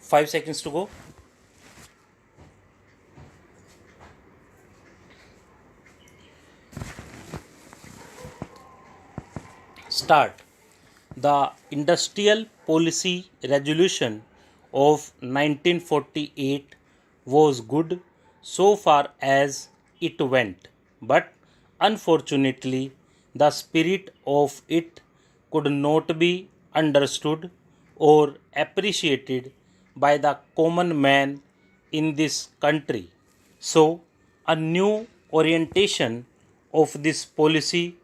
5 seconds to go. Start. The Industrial Policy Resolution of 1948 was good so far as it went, but unfortunately, the spirit of it could not be understood or appreciated by the common man in this country. So, a new orientation of this policy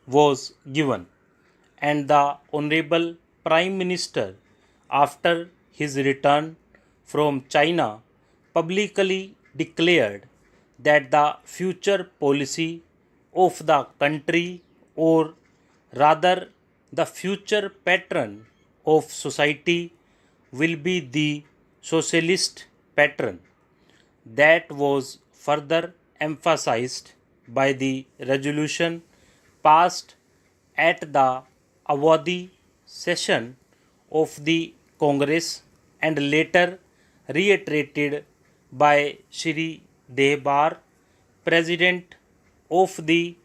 was given, and the Honorable Prime Minister, after his return from China, publicly declared that the future policy of the country, or rather the future pattern of society, will be the socialist pattern. That was further emphasized by the resolution passed at the Awadhi session of the Congress and later reiterated by Shri Dehbar, President of the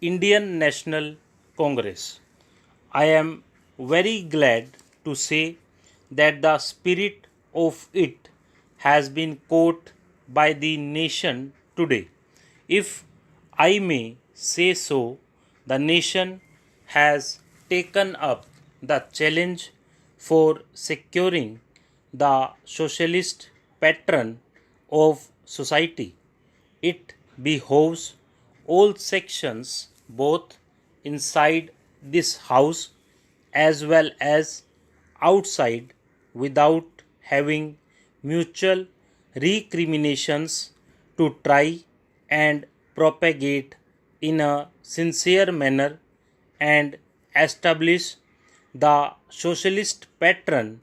Indian National Congress. I am very glad to say that the spirit of it has been caught by the nation today. If I may say so, the nation has taken up the challenge for securing the socialist pattern of society. It behoves all sections, both inside this house as well as outside, without having mutual recriminations, to try and propagate in a sincere manner and establish the socialist pattern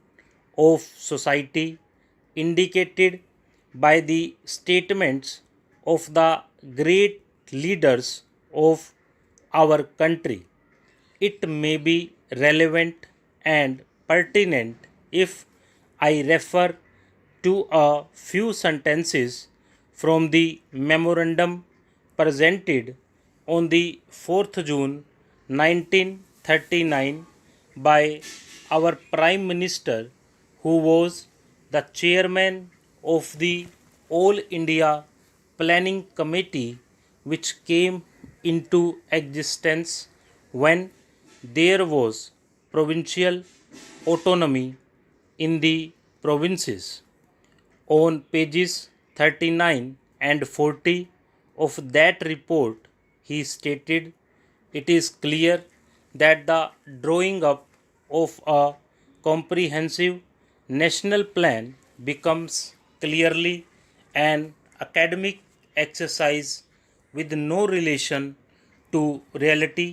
of society indicated by the statements of the great leaders of our country. It may be relevant and pertinent if I refer to a few sentences from the memorandum presented on the 4th June 1939 by our Prime Minister, who was the chairman of the All India Planning Committee, which came into existence when there was provincial autonomy in the provinces. On pages 39 and 40 of that report, he stated, "It is clear that the drawing up of a comprehensive national plan becomes clearly an academic exercise with no relation to reality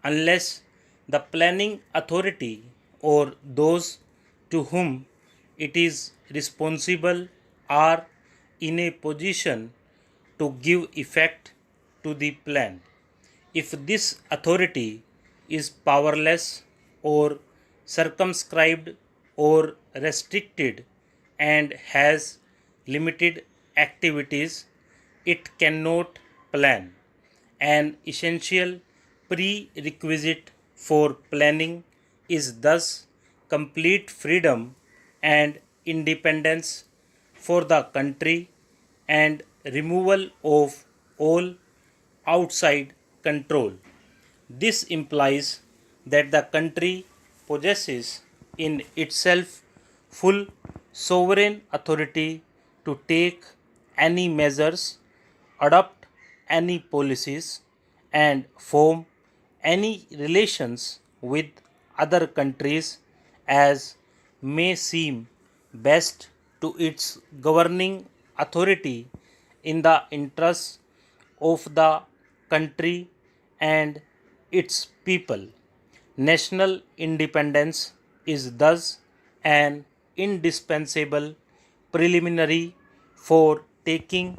unless the planning authority or those to whom it is responsible are in a position to give effect to the plan. If this authority is powerless or circumscribed or restricted and has limited activities, it cannot plan. An essential prerequisite for planning is thus complete freedom and independence for the country and removal of all outside control. This implies that the country possesses in itself full sovereign authority to take any measures, adopt any policies, and form any relations with other countries as may seem best to its governing authority in the interests of the country and its people. National independence is thus an indispensable preliminary for taking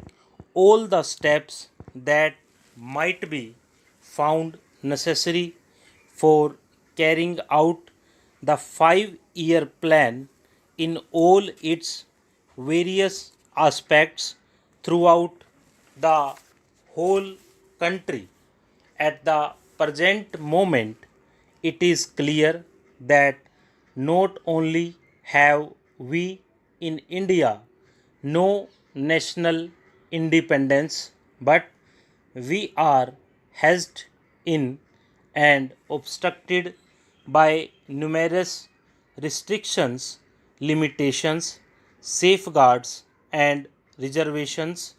all the steps that might be found necessary for carrying out the 5-year plan in all its various aspects throughout the whole country. At the present moment, it is clear that not only have we in India no national independence, but we are hedged in and obstructed by numerous restrictions, limitations, safeguards, and reservations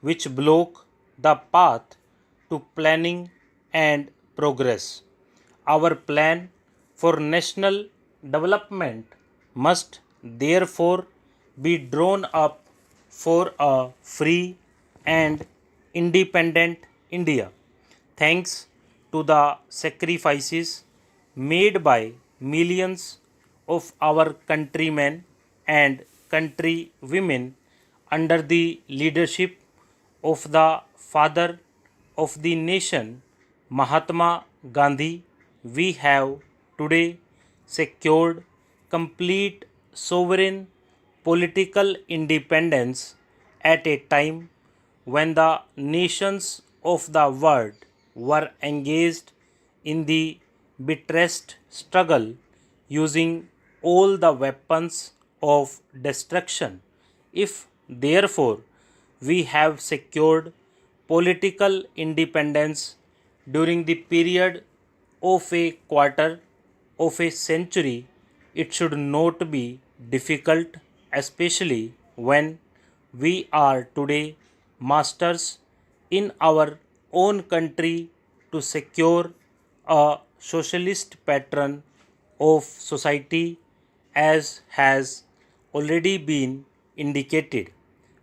which block the path to planning and progress. Our plan for national development must therefore be drawn up for a free and independent India. Thanks to the sacrifices made by millions of our countrymen and countrywomen under the leadership of the father of the nation, Mahatma Gandhi, we have today secured complete sovereign political independence at a time when the nations of the world were engaged in the bitterest struggle using all the weapons of destruction. If, therefore, we have secured political independence during the period of a quarter of a century, it should not be difficult, especially when we are today masters in our own country, to secure a socialist pattern of society as has already been indicated.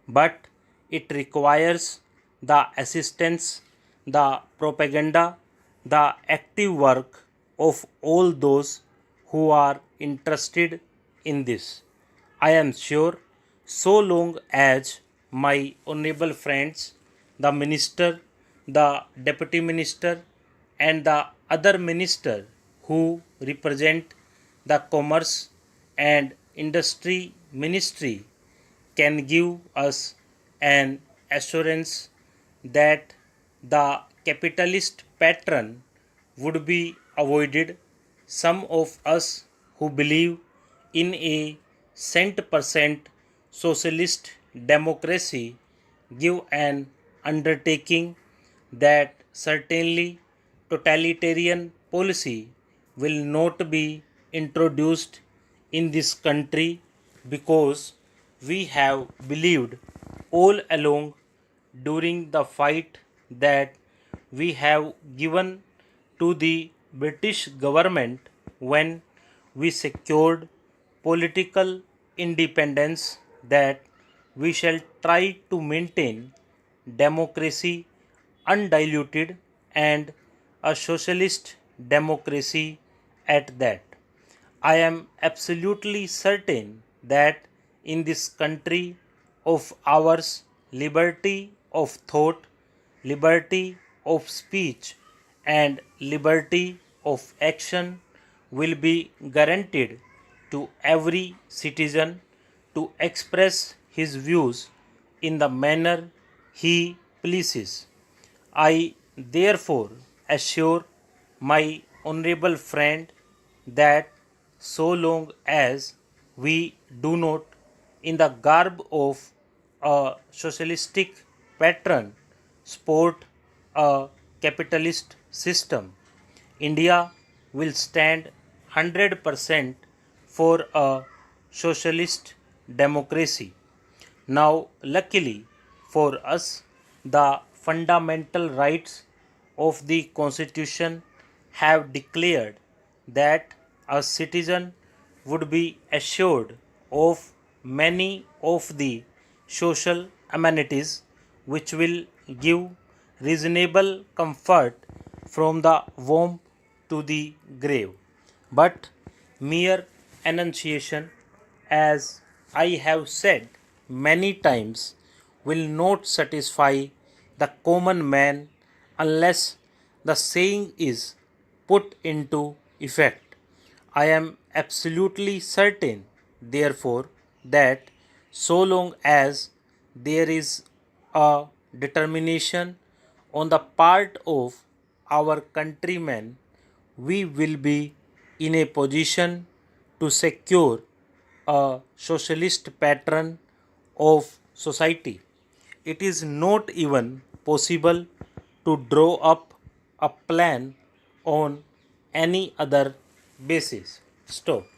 But it requires the assistance, the propaganda, the active work of all those who are interested in this. I am sure so long as my honorable friends, the minister, the deputy minister, and the other minister who represent the commerce and industry ministry can give us an assurance that the capitalist pattern would be avoided. Some of us who believe in a cent% socialist democracy give an undertaking that certainly totalitarian policy will not be introduced in this country, because we have believed all along during the fight that we have given to the British government when we secured political independence, that we shall try to maintain democracy undiluted and a socialist democracy at that. I am absolutely certain that in this country of ours, liberty of thought, liberty of speech, and liberty of action will be guaranteed to every citizen to express his views in the manner he pleases. I therefore assure my honorable friend that so long as we do not, in the garb of a socialistic pattern, support a capitalist system, India will stand 100% for a socialist democracy. Now, luckily for us, the fundamental rights of the Constitution have declared that a citizen would be assured of many of the social amenities which will give reasonable comfort from the womb to the grave. But mere enunciation, as I have said many times, will not satisfy the common man unless the saying is put into effect. I am absolutely certain therefore, that so long as there is a determination on the part of our countrymen, we will be in a position to secure a socialist pattern of society. It is not even possible to draw up a plan on any other basis. Stop.